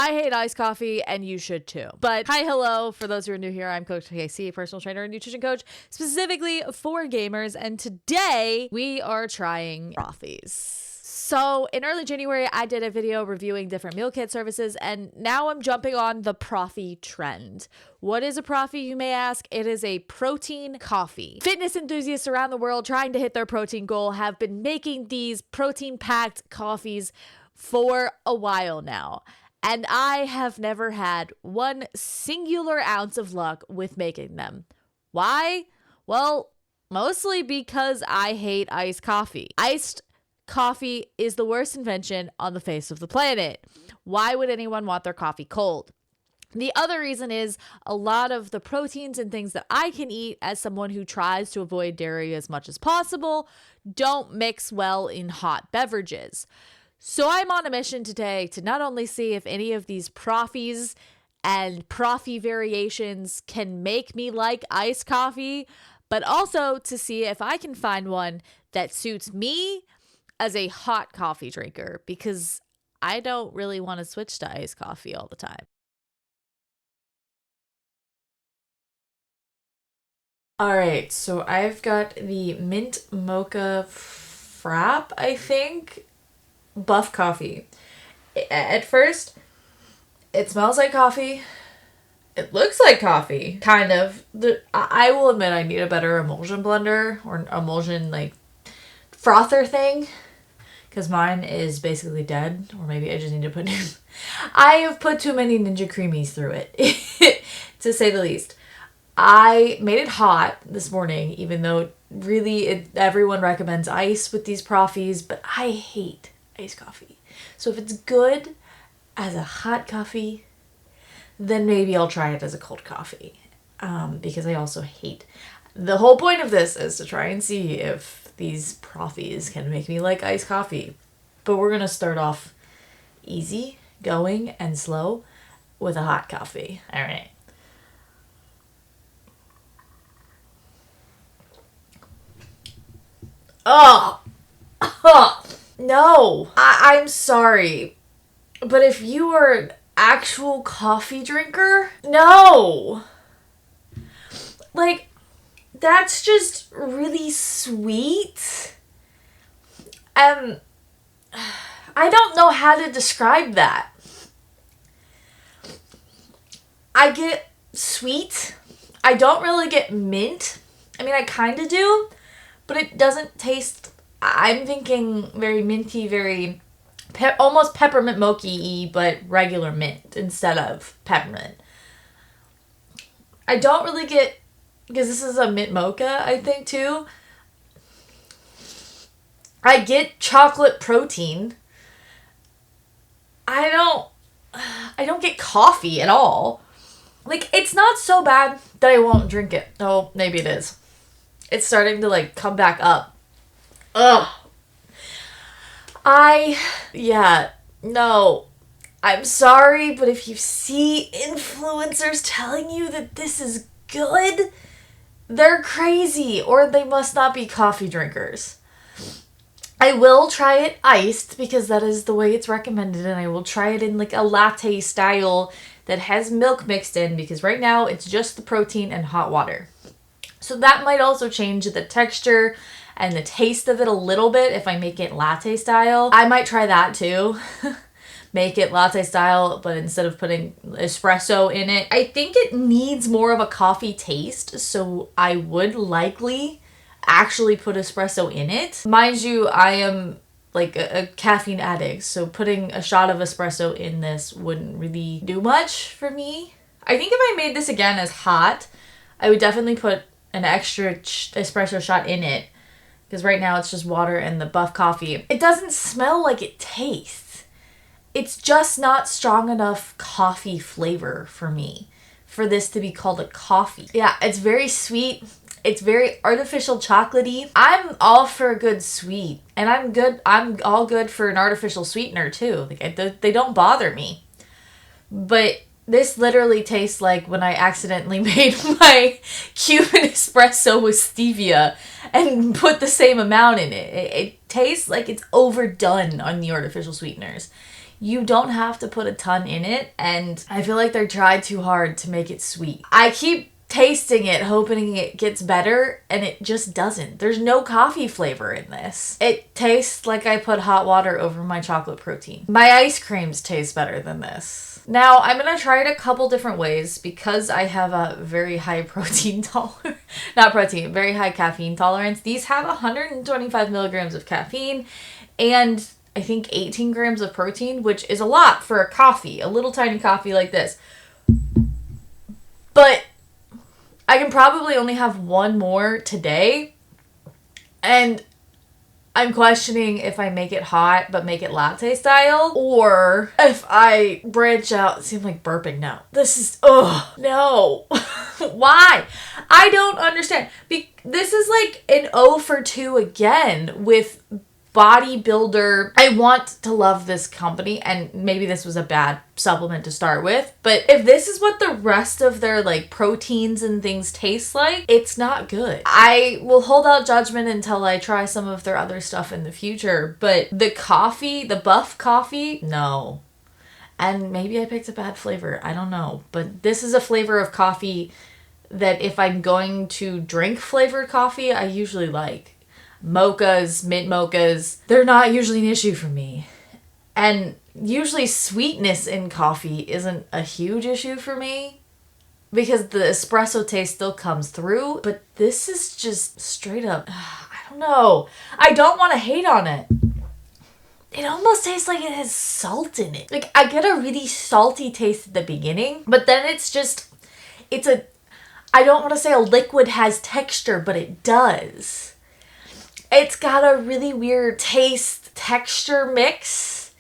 I hate iced coffee and you should too. But hi, hello. For those who are new here, I'm Coach Casey, personal trainer and nutrition coach, specifically for gamers. And today we are trying Proffees. So in early January, I did a video reviewing different meal kit services, and now I'm jumping on the Proffee trend. What is a Proffee, you may ask? It is a protein coffee. Fitness enthusiasts around the world trying to hit their protein goal have been making these protein-packed coffees for a while now. And I have never had one singular ounce of luck with making them. Why? Well, mostly because I hate iced coffee. Iced coffee is the worst invention on the face of the planet. Why would anyone want their coffee cold? The other reason is a lot of the proteins and things that I can eat as someone who tries to avoid dairy as much as possible don't mix well in hot beverages. So I'm on a mission today to not only see if any of these Proffees and Proffee variations can make me like iced coffee, but also to see if I can find one that suits me as a hot coffee drinker, because I don't really want to switch to iced coffee all the time. All right, so I've got the mint mocha frap, I think, buff coffee. At first, it smells like coffee. It looks like coffee, kind of. I will admit I need a better emulsion blender or emulsion like frother thing, because mine is basically dead, or maybe I just need to put new. I have put too many Ninja Creamies through it, to say the least. I made it hot this morning, even though really everyone recommends ice with these Proffees, but I hate iced coffee. So if it's good as a hot coffee, then maybe I'll try it as a cold coffee, because I also hate. The whole point of this is to try and see if these Proffees can make me like iced coffee. But we're going to start off easy going and slow with a hot coffee. All right. Oh, no. I'm sorry. But if you are an actual coffee drinker, no. Like, that's just really sweet. I don't know how to describe that. I get sweet. I don't really get mint. I mean, I kind of do, but it doesn't taste. I'm thinking very minty, very almost peppermint mocha-y, but regular mint instead of peppermint. I don't really get, because this is a mint mocha, I think, too. I get chocolate protein. I don't get coffee at all. Like, it's not so bad that I won't drink it. Oh, maybe it is. It's starting to, like, come back up. Ugh. No. I'm sorry, but if you see influencers telling you that this is good, they're crazy, or they must not be coffee drinkers. I will try it iced, because that is the way it's recommended, and I will try it in like a latte style that has milk mixed in, because right now it's just the protein and hot water. So that might also change the texture and the taste of it a little bit if I make it latte style. I might try that too. Make it latte style, but instead of putting espresso in it. I think it needs more of a coffee taste, so I would likely actually put espresso in it. Mind you, I am like a caffeine addict, so putting a shot of espresso in this wouldn't really do much for me. I think if I made this again as hot, I would definitely put an extra espresso shot in it, because right now it's just water and the buff coffee. It doesn't smell like it tastes. It's just not strong enough coffee flavor for me for this to be called a coffee. Yeah, it's very sweet. It's very artificial chocolatey. I'm all for a good sweet, and I'm all good for an artificial sweetener too. Like, they don't bother me. But this literally tastes like when I accidentally made my Cuban espresso with stevia and put the same amount in it. It tastes like it's overdone on the artificial sweeteners. You don't have to put a ton in it, and I feel like they tried too hard to make it sweet. I keep tasting it, hoping it gets better, and it just doesn't. There's no coffee flavor in this. It tastes like I put hot water over my chocolate protein. My ice creams taste better than this. Now, I'm going to try it a couple different ways because I have a very high protein tolerance. Not protein, very high caffeine tolerance. These have 125 milligrams of caffeine and I think 18 grams of protein, which is a lot for a coffee, a little tiny coffee like this. But I can probably only have one more today. And I'm questioning if I make it hot but make it latte style or if I branch out. It seems like burping. No. This is, no. Why? I don't understand. This is like an 0 for 2 again with bodybuilder. I want to love this company, and maybe this was a bad supplement to start with, but if this is what the rest of their like proteins and things taste like, it's not good. I will hold out judgment until I try some of their other stuff in the future, but the coffee, the buff coffee, no. And maybe I picked a bad flavor, I don't know, but this is a flavor of coffee that if I'm going to drink flavored coffee, I usually like. Mochas, mint mochas, they're not usually an issue for me. And usually sweetness in coffee isn't a huge issue for me because the espresso taste still comes through, but this is just straight up, I don't know. I don't want to hate on it. It almost tastes like it has salt in it. Like I get a really salty taste at the beginning, but then I don't want to say a liquid has texture, but it does. It's got a really weird taste texture mix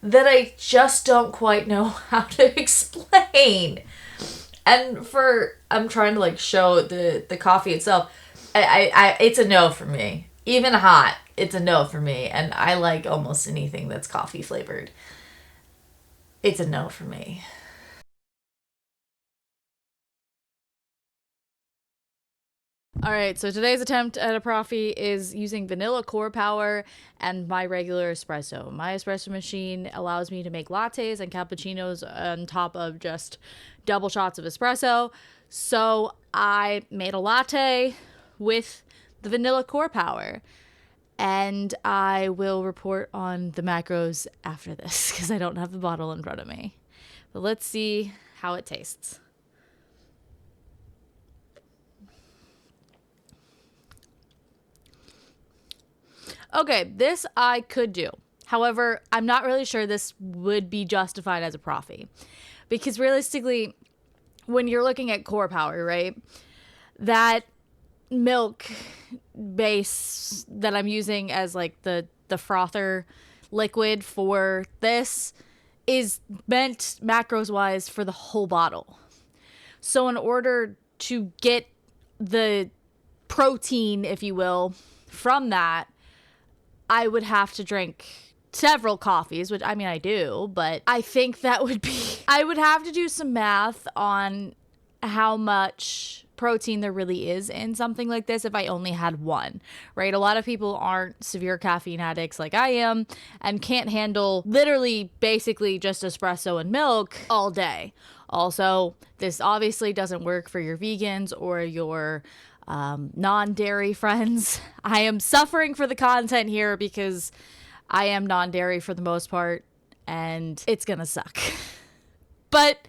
that I just don't quite know how to explain. And I'm trying to like show the coffee itself. It's a no for me. Even hot, it's a no for me. And I like almost anything that's coffee flavored. It's a no for me. All right, so today's attempt at a Proffee is using vanilla core power and my regular espresso. My espresso machine allows me to make lattes and cappuccinos on top of just double shots of espresso. So I made a latte with the vanilla core power. And I will report on the macros after this because I don't have the bottle in front of me. But let's see how it tastes. Okay, this I could do. However, I'm not really sure this would be justified as a Proffee. Because realistically, when you're looking at core power, right, that milk base that I'm using as like the frother liquid for this is meant macros wise for the whole bottle. So in order to get the protein, if you will, from that, I would have to drink several coffees, which I mean I do, but I think that would be, I would have to do some math on how much protein there really is in something like this if I only had one, right? A lot of people aren't severe caffeine addicts like I am and can't handle literally basically just espresso and milk all day. Also, this obviously doesn't work for your vegans or your non-dairy friends. I am suffering for the content here because I am non-dairy for the most part and it's gonna suck. But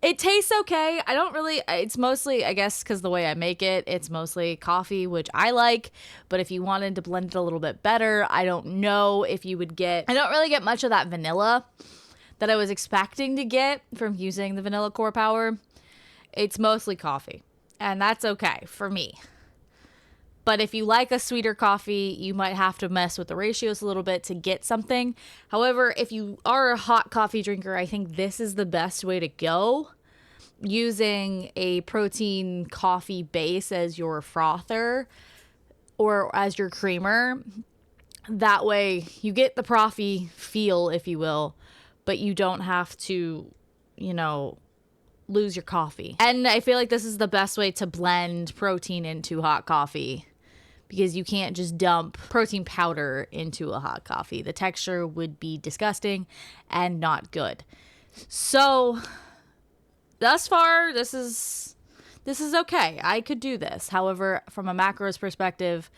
it tastes okay. I don't really, it's mostly, I guess, because the way I make it, it's mostly coffee, which I like. But if you wanted to blend it a little bit better, I don't know if you would get, I don't really get much of that vanilla that I was expecting to get from using the vanilla core power. It's mostly coffee, and that's okay for me. But if you like a sweeter coffee, you might have to mess with the ratios a little bit to get something. However, if you are a hot coffee drinker, I think this is the best way to go. Using a protein coffee base as your frother or as your creamer. That way you get the Proffee feel, if you will, but you don't have to, lose your coffee. And I feel like this is the best way to blend protein into hot coffee because you can't just dump protein powder into a hot coffee. The texture would be disgusting and not good. So thus far, this is okay. I could do this. However, from a macros perspective,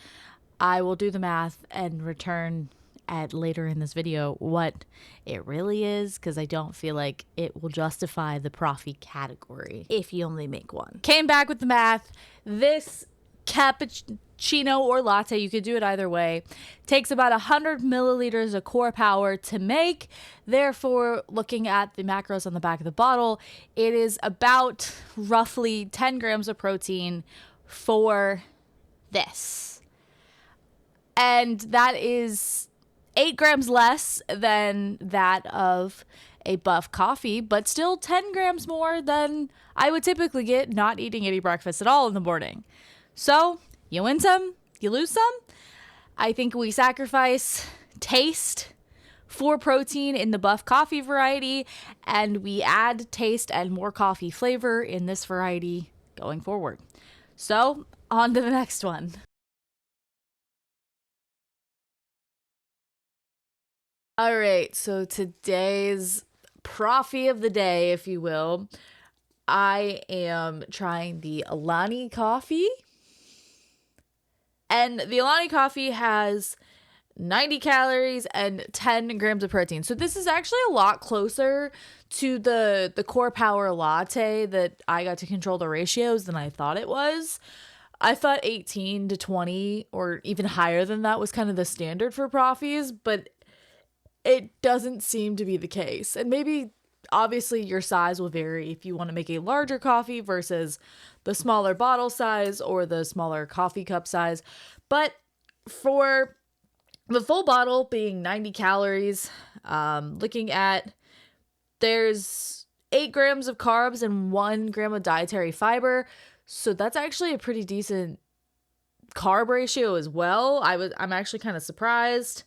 I will do the math and return at later in this video what it really is, because I don't feel like it will justify the Proffee category if you only make one. Came back with the math. This cappuccino or latte, you could do it either way, takes about 100 milliliters of core power to make. Therefore, looking at the macros on the back of the bottle, it is about roughly 10 grams of protein for this. And that is 8 grams less than that of a buff coffee, but still 10 grams more than I would typically get not eating any breakfast at all in the morning. So you win some, you lose some. I think we sacrifice taste for protein in the buff coffee variety, and we add taste and more coffee flavor in this variety going forward. So on to the next one. All right, so today's Proffee of the day, if you will, I am trying the Alani coffee. And the Alani coffee has 90 calories and 10 grams of protein. So this is actually a lot closer to the Core Power latte that I got to control the ratios than I thought it was. I thought 18 to 20 or even higher than that was kind of the standard for Proffees, but it doesn't seem to be the case. And maybe obviously your size will vary if you want to make a larger coffee versus the smaller bottle size or the smaller coffee cup size. But for the full bottle being 90 calories, looking at, there's 8 grams of carbs and 1 gram of dietary fiber. So that's actually a pretty decent carb ratio as well. I'm actually kind of surprised.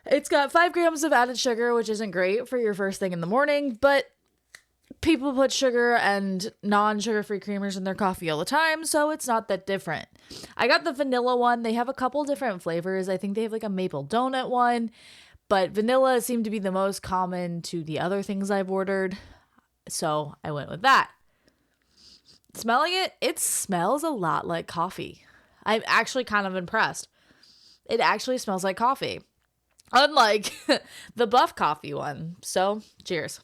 It's got 5 grams of added sugar, which isn't great for your first thing in the morning, but people put sugar and non-sugar-free creamers in their coffee all the time, so it's not that different. I got the vanilla one. They have a couple different flavors. I think they have like a maple donut one, but vanilla seemed to be the most common to the other things I've ordered, so I went with that. Smelling it, it smells a lot like coffee. I'm actually kind of impressed. It actually smells like coffee. Unlike the buff coffee one. So, cheers.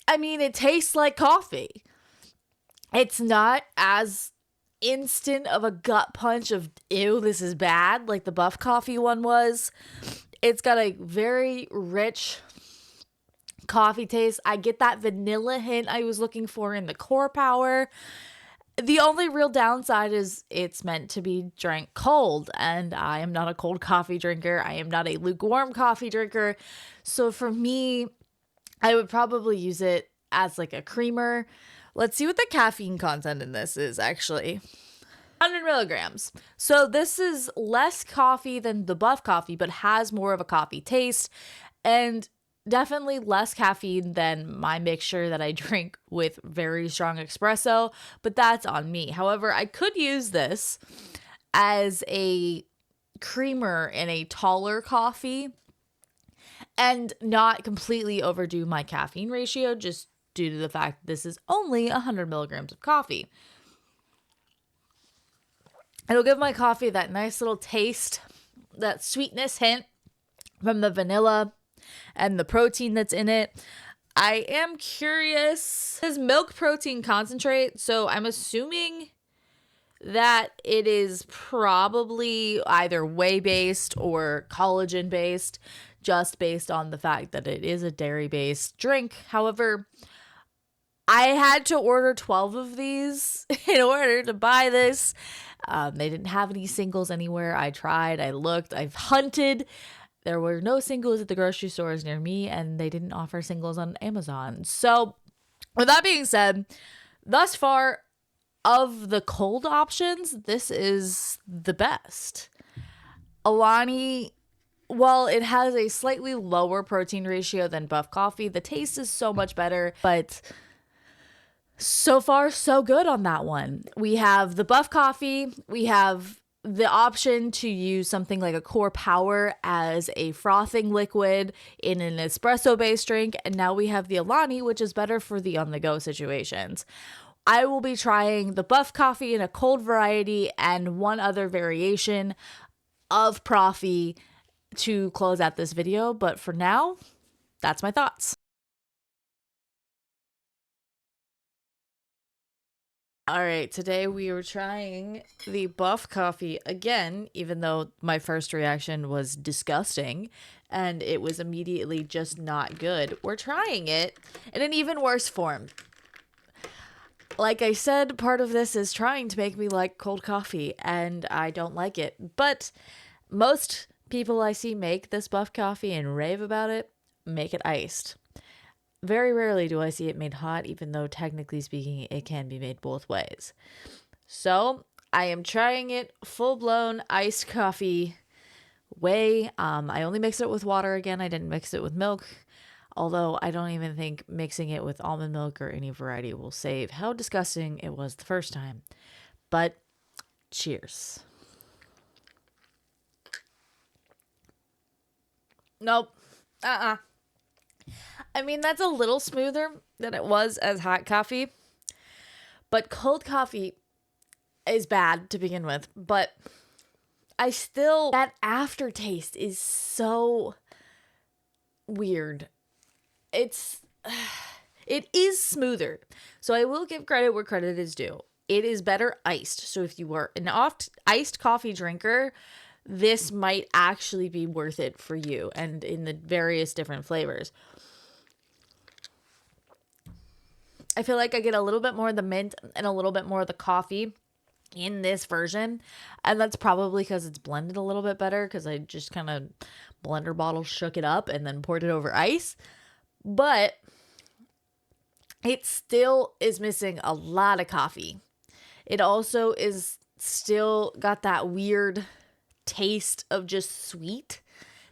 I mean, it tastes like coffee. It's not as instant of a gut punch of, ew, this is bad, like the buff coffee one was. It's got a very rich coffee taste. I get that vanilla hint I was looking for in the Core Power. The only real downside is it's meant to be drank cold, and I am not a cold coffee drinker. I am not a lukewarm coffee drinker. So for me, I would probably use it as like a creamer. Let's see what the caffeine content in this is actually. 100 milligrams. So this is less coffee than the buff coffee, but has more of a coffee taste, and definitely less caffeine than my mixture that I drink with very strong espresso, but that's on me. However, I could use this as a creamer in a taller coffee and not completely overdo my caffeine ratio, just due to the fact that this is only 100 milligrams of coffee. It'll give my coffee that nice little taste, that sweetness hint from the vanilla and the protein that's in it. I am curious. It says milk protein concentrate, so I'm assuming that it is probably either whey-based or collagen-based, just based on the fact that it is a dairy-based drink. However, I had to order 12 of these in order to buy this. They didn't have any singles anywhere. I tried, I looked, I've hunted. There were no singles at the grocery stores near me, and they didn't offer singles on Amazon. So, with that being said, thus far, of the cold options, this is the best. Alani while it has a slightly lower protein ratio than buff coffee, the taste is so much better. But so far, so good on that one. We have the buff coffee. We have the option to use something like a core power as a frothing liquid in an espresso based drink. And now we have the Alani, which is better for the on the go situations. I will be trying the buff coffee in a cold variety and one other variation of Proffee to close out this video. But for now, that's my thoughts. All right, today we were trying the buff coffee again, even though my first reaction was disgusting and it was immediately just not good. We're trying it in an even worse form. Like I said, part of this is trying to make me like cold coffee, and I don't like it. But most people I see make this buff coffee and rave about it make it iced. Very rarely do I see it made hot, even though technically speaking, it can be made both ways. So I am trying it full-blown iced coffee way. I only mix it with water again. I didn't mix it with milk. Although I don't even think mixing it with almond milk or any variety will save how disgusting it was the first time. But cheers. Nope. I mean, that's a little smoother than it was as hot coffee. But cold coffee is bad to begin with. But that aftertaste is so weird. It is smoother. So I will give credit where credit is due. It is better iced. So if you were an iced coffee drinker, this might actually be worth it for you and in the various different flavors. I feel like I get a little bit more of the mint and a little bit more of the coffee in this version. And that's probably because it's blended a little bit better because I just kind of blender bottle shook it up and then poured it over ice. But it still is missing a lot of coffee. It also is still got that weird taste of just sweet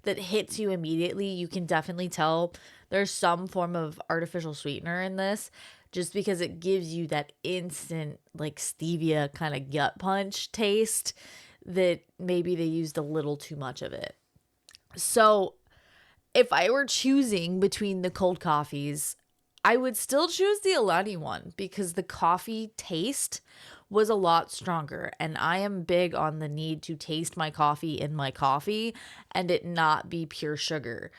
that hits you immediately. You can definitely tell there's some form of artificial sweetener in this just because it gives you that instant like stevia kind of gut punch taste that maybe they used a little too much of it. So if I were choosing between the cold coffees, I would still choose the Alani one because the coffee taste was a lot stronger. And I am big on the need to taste my coffee in my coffee and it not be pure sugar.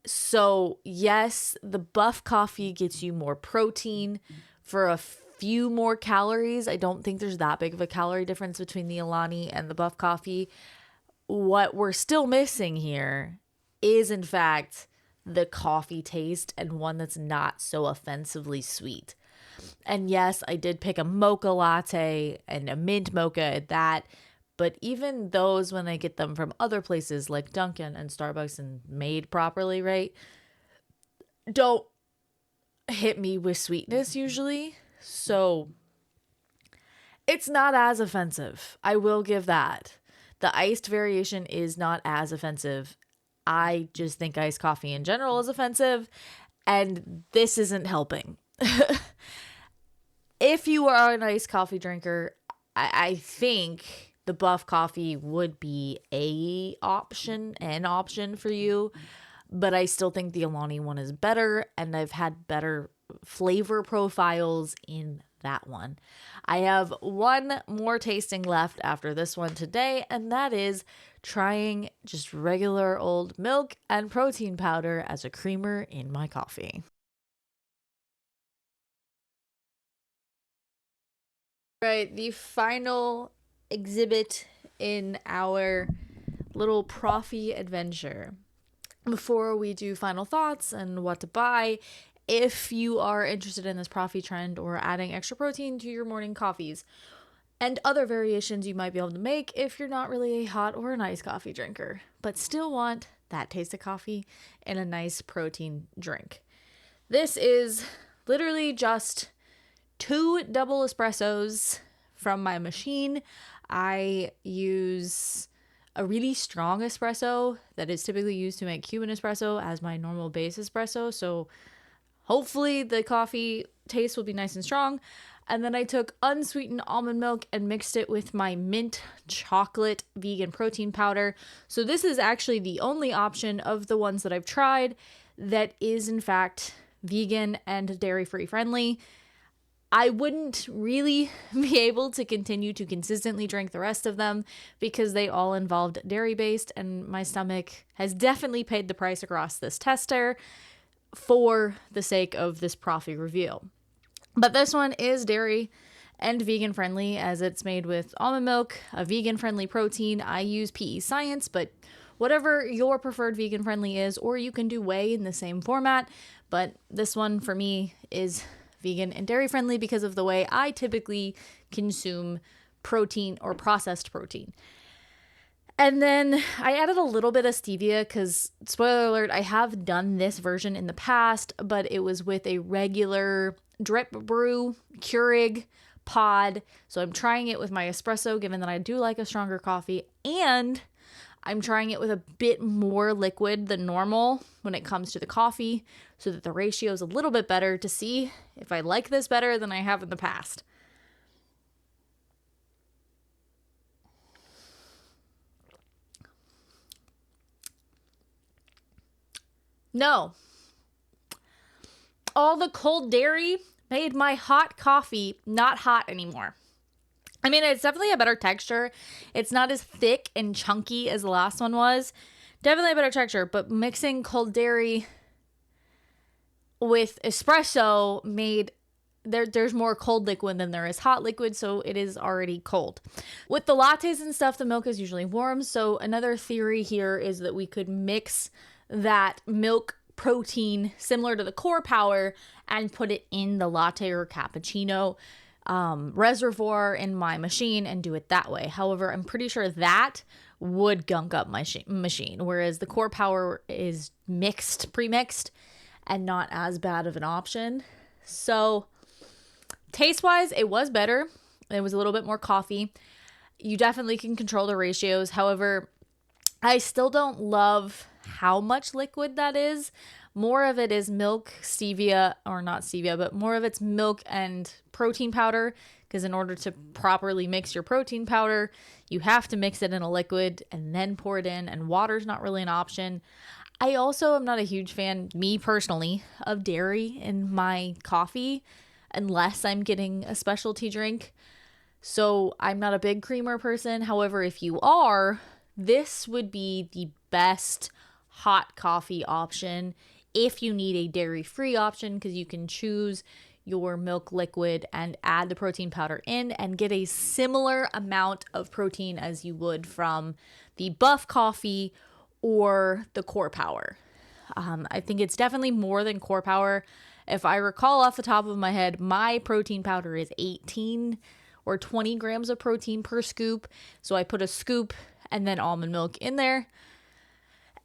So yes, the buff coffee gets you more protein for a few more calories. I don't think there's that big of a calorie difference between the Alani and the buff coffee. What we're still missing here is in fact the coffee taste and one that's not so offensively sweet. And yes, I did pick a mocha latte and a mint mocha at that, but even those when I get them from other places like Dunkin' and Starbucks and made properly, right, don't hit me with sweetness usually. So it's not as offensive. I will give that. The iced variation is not as offensive. I just think iced coffee in general is offensive, and this isn't helping. If you are an iced coffee drinker, I think the buff coffee would be an option for you, but I still think the Alani one is better, and I've had better flavor profiles in that one. I have one more tasting left after this one today, and that is trying just regular old milk and protein powder as a creamer in my coffee. Right, the final exhibit in our little Proffee adventure. Before we do final thoughts and what to buy, if you are interested in this Proffee trend or adding extra protein to your morning coffees and other variations you might be able to make if you're not really a hot or an iced coffee drinker, but still want that taste of coffee and a nice protein drink. This is literally just 2 double espressos from my machine. I use a really strong espresso that is typically used to make Cuban espresso as my normal base espresso. So hopefully the coffee taste will be nice and strong. And then I took unsweetened almond milk and mixed it with my mint chocolate vegan protein powder. So this is actually the only option of the ones that I've tried that is in fact vegan and dairy-free friendly. I wouldn't really be able to continue to consistently drink the rest of them because they all involved dairy-based, and my stomach has definitely paid the price across this tester for the sake of this Proffee review. But this one is dairy and vegan friendly as it's made with almond milk, a vegan friendly protein. I use PE Science, but whatever your preferred vegan friendly is, or you can do whey in the same format. But this one for me is vegan and dairy friendly because of the way I typically consume protein or processed protein. And then I added a little bit of stevia because, spoiler alert, I have done this version in the past, but it was with a regular drip brew Keurig pod. So I'm trying it with my espresso, given that I do like a stronger coffee, and I'm trying it with a bit more liquid than normal when it comes to the coffee so that the ratio is a little bit better to see if I like this better than I have in the past. No. All the cold dairy made my hot coffee not hot anymore. I mean, it's definitely a better texture. It's not as thick and chunky as the last one was. Definitely a better texture, but mixing cold dairy with espresso made there's more cold liquid than there is hot liquid, so it is already cold. With the lattes and stuff, the milk is usually warm, so another theory here is that we could mix that milk protein similar to the core power and put it in the latte or cappuccino reservoir in my machine and do it that way. However, I'm pretty sure that would gunk up my machine, whereas the core power is pre-mixed and not as bad of an option. So taste wise, it was better. It was a little bit more coffee. You definitely can control the ratios. However, I still don't love how much liquid that is. More of it is milk, stevia, or not stevia, but more of it's milk and protein powder, because in order to properly mix your protein powder, you have to mix it in a liquid and then pour it in, and water's not really an option. I also am not a huge fan, me personally, of dairy in my coffee unless I'm getting a specialty drink. So I'm not a big creamer person. However, if you are, this would be the best hot coffee option if you need a dairy-free option, because you can choose your milk liquid and add the protein powder in and get a similar amount of protein as you would from the buff coffee or the core power. I think it's definitely more than core power. If I recall off the top of my head, my protein powder is 18 or 20 grams of protein per scoop. So I put a scoop and then almond milk in there.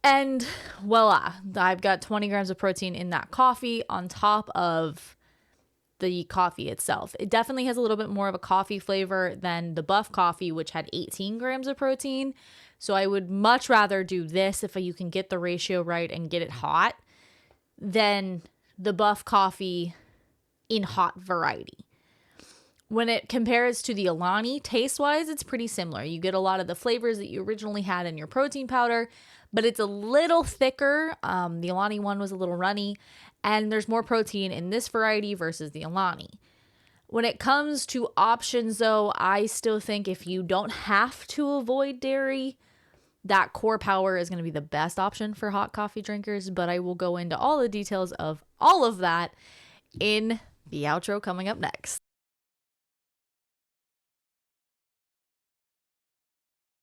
And voila, I've got 20 grams of protein in that coffee on top of the coffee itself. It definitely has a little bit more of a coffee flavor than the buff coffee, which had 18 grams of protein. So I would much rather do this if you can get the ratio right and get it hot than the buff coffee in hot variety. When it compares to the Alani, taste-wise, it's pretty similar. You get a lot of the flavors that you originally had in your protein powder, but it's a little thicker. The Alani one was a little runny, and there's more protein in this variety versus the Alani. When it comes to options, though, I still think if you don't have to avoid dairy, that core power is going to be the best option for hot coffee drinkers, but I will go into all the details of all of that in the outro coming up next.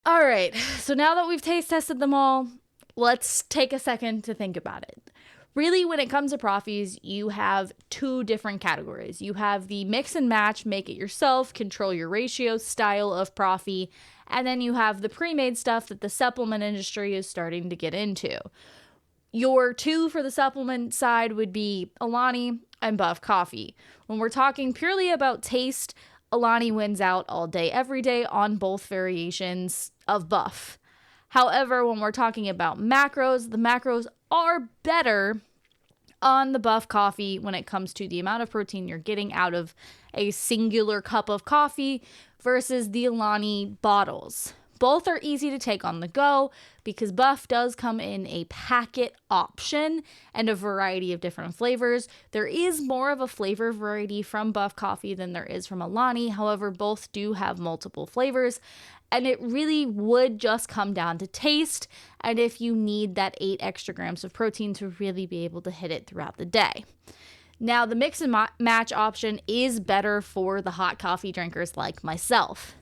All right, so now that we've taste tested them all, let's take a second to think about it. Really, when it comes to Proffees, you have two different categories. You have the mix and match, make it yourself, control your ratio style of Proffee, and then you have the pre-made stuff that the supplement industry is starting to get into. Your two for the supplement side would be Alani and Buff Coffee. When we're talking purely about taste, Alani wins out all day, every day on both variations of Buff. However, when we're talking about macros, the macros are better on the Buff coffee when it comes to the amount of protein you're getting out of a singular cup of coffee versus the Alani bottles. Both are easy to take on the go because Buff does come in a packet option and a variety of different flavors. There is more of a flavor variety from Buff coffee than there is from Alani. However, both do have multiple flavors, and it really would just come down to taste and if you need that 8 extra grams of protein to really be able to hit it throughout the day. Now, the mix and match option is better for the hot coffee drinkers like myself.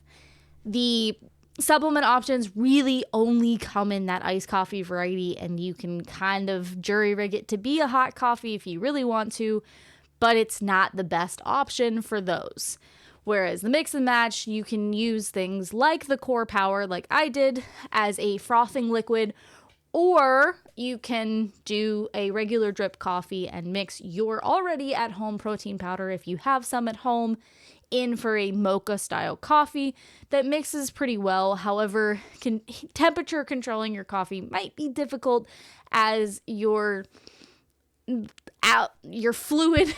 The supplement options really only come in that iced coffee variety, and you can kind of jury rig it to be a hot coffee if you really want to, but it's not the best option for those. Whereas the mix and match, you can use things like the Core Power, like I did, as a frothing liquid, or you can do a regular drip coffee and mix your already at home protein powder, if you have some at home, in for a mocha style coffee that mixes pretty well. However, temperature controlling your coffee might be difficult as your fluid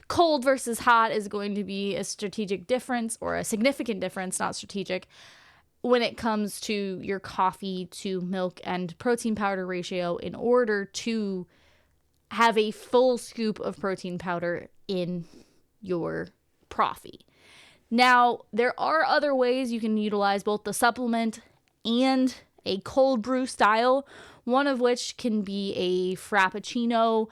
cold versus hot is going to be a strategic difference, or a significant difference, not strategic, when it comes to your coffee to milk and protein powder ratio in order to have a full scoop of protein powder in your Proffee. Now, there are other ways you can utilize both the supplement and a cold brew style, one of which can be a Frappuccino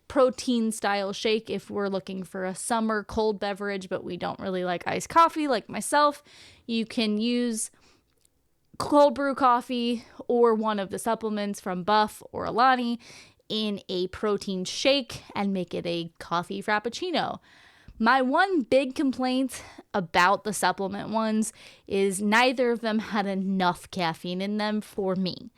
protein style shake if we're looking for a summer cold beverage, but we don't really like iced coffee like myself. You can use cold brew coffee or one of the supplements from Buff or Alani in a protein shake and make it a coffee Frappuccino. My one big complaint about the supplement ones is neither of them had enough caffeine in them for me.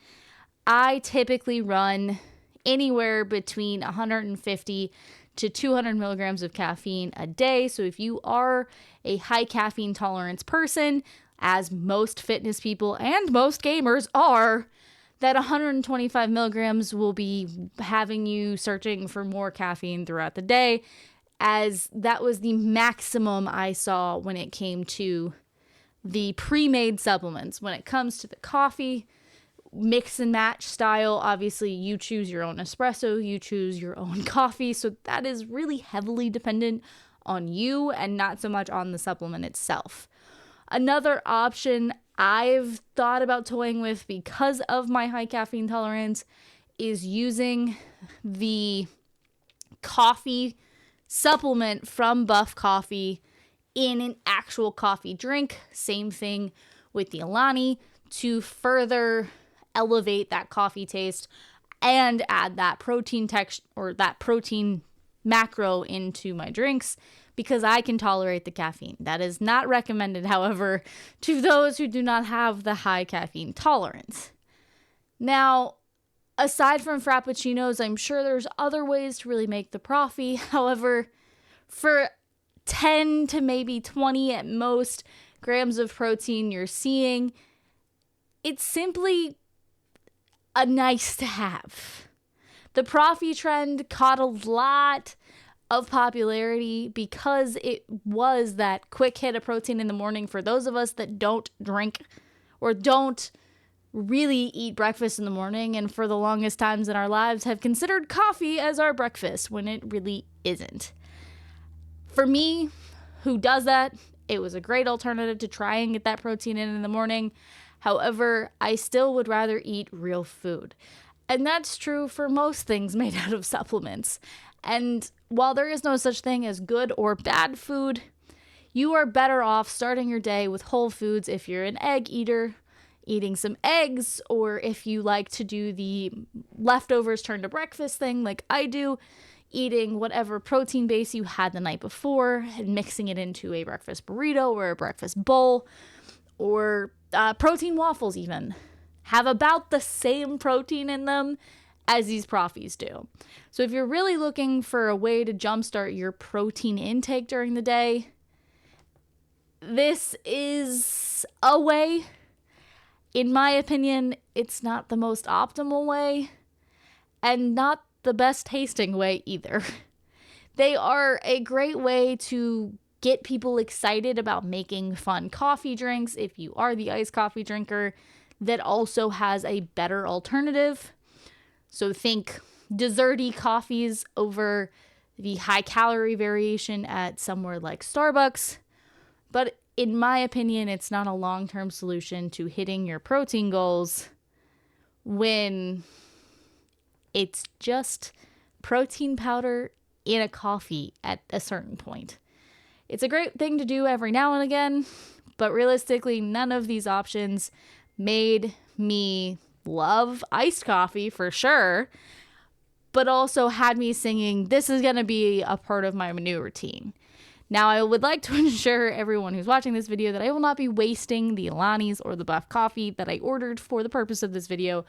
I typically run anywhere between 150 to 200 milligrams of caffeine a day. So if you are a high caffeine tolerance person, as most fitness people and most gamers are, that 125 milligrams will be having you searching for more caffeine throughout the day, as that was the maximum I saw when it came to the pre-made supplements. When it comes to the coffee, mix and match style, obviously you choose your own espresso, you choose your own coffee, so that is really heavily dependent on you and not so much on the supplement itself. Another option I've thought about toying with because of my high caffeine tolerance is using the coffee supplement from Buff Coffee in an actual coffee drink. Same thing with the Alani, to further elevate that coffee taste and add that protein text or that protein macro into my drinks, because I can tolerate the caffeine. That is not recommended, however, to those who do not have the high caffeine tolerance. Now, aside from Frappuccinos, I'm sure there's other ways to really make the Proffee. However, for 10 to maybe 20 at most grams of protein you're seeing, it's simply a nice to have. The Proffee trend caught a lot of popularity because it was that quick hit of protein in the morning for those of us that don't drink or don't really eat breakfast in the morning, and for the longest times in our lives have considered coffee as our breakfast when it really isn't. For me, who does that, it was a great alternative to try and get that protein in the morning. However, I still would rather eat real food. And that's true for most things made out of supplements. And while there is no such thing as good or bad food, you are better off starting your day with whole foods if you're an egg eater, eating some eggs, or if you like to do the leftovers turn to breakfast thing like I do, eating whatever protein base you had the night before and mixing it into a breakfast burrito or a breakfast bowl, or protein waffles even have about the same protein in them as these Proffees do. So if you're really looking for a way to jumpstart your protein intake during the day, this is a way. in my opinion, it's not the most optimal way and not the best tasting way either. They are a great way to get people excited about making fun coffee drinks if you are the iced coffee drinker that also has a better alternative. So think desserty coffees over the high calorie variation at somewhere like Starbucks. But in my opinion, it's not a long-term solution to hitting your protein goals when it's just protein powder in a coffee at a certain point. It's a great thing to do every now and again, but realistically, none of these options made me love iced coffee for sure, but also had me singing, this is going to be a part of my new routine. Now, I would like to ensure everyone who's watching this video that I will not be wasting the Alani's or the Buff coffee that I ordered for the purpose of this video.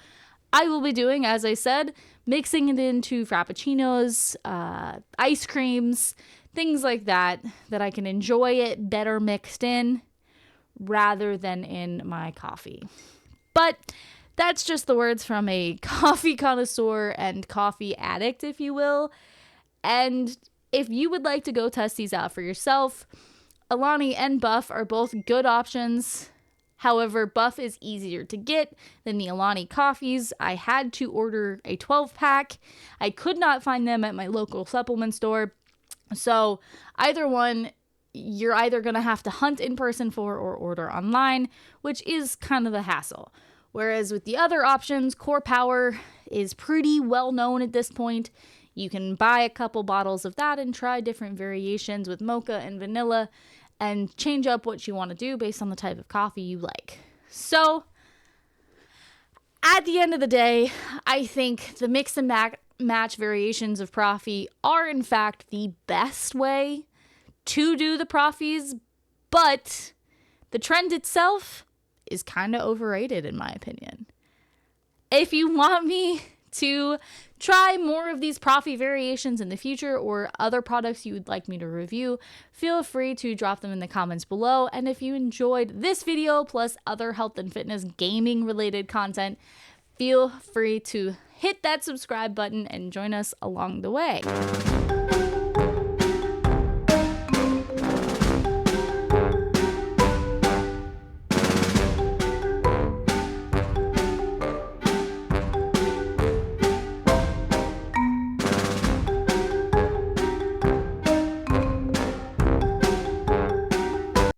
I will be doing, as I said, mixing it into frappuccinos, ice creams, things like that I can enjoy it better mixed in rather than in my coffee. But that's just the words from a coffee connoisseur and coffee addict, if you will. And if you would like to go test these out for yourself, Alani and Buff are both good options. However, Buff is easier to get than the Alani coffees. I had to order a 12-pack. I could not find them at my local supplement store. So either one, you're either going to have to hunt in person for or order online, which is kind of a hassle. Whereas with the other options, Core Power is pretty well known at this point. You can buy a couple bottles of that and try different variations with mocha and vanilla and change up what you want to do based on the type of coffee you like. So at the end of the day, I think the mix and match variations of Proffee are in fact the best way to do the Proffees, but the trend itself is kind of overrated in my opinion. If you want me to try more of these Proffee variations in the future or other products you would like me to review, feel free to drop them in the comments below. And if you enjoyed this video plus other health and fitness gaming related content, feel free to hit that subscribe button and join us along the way.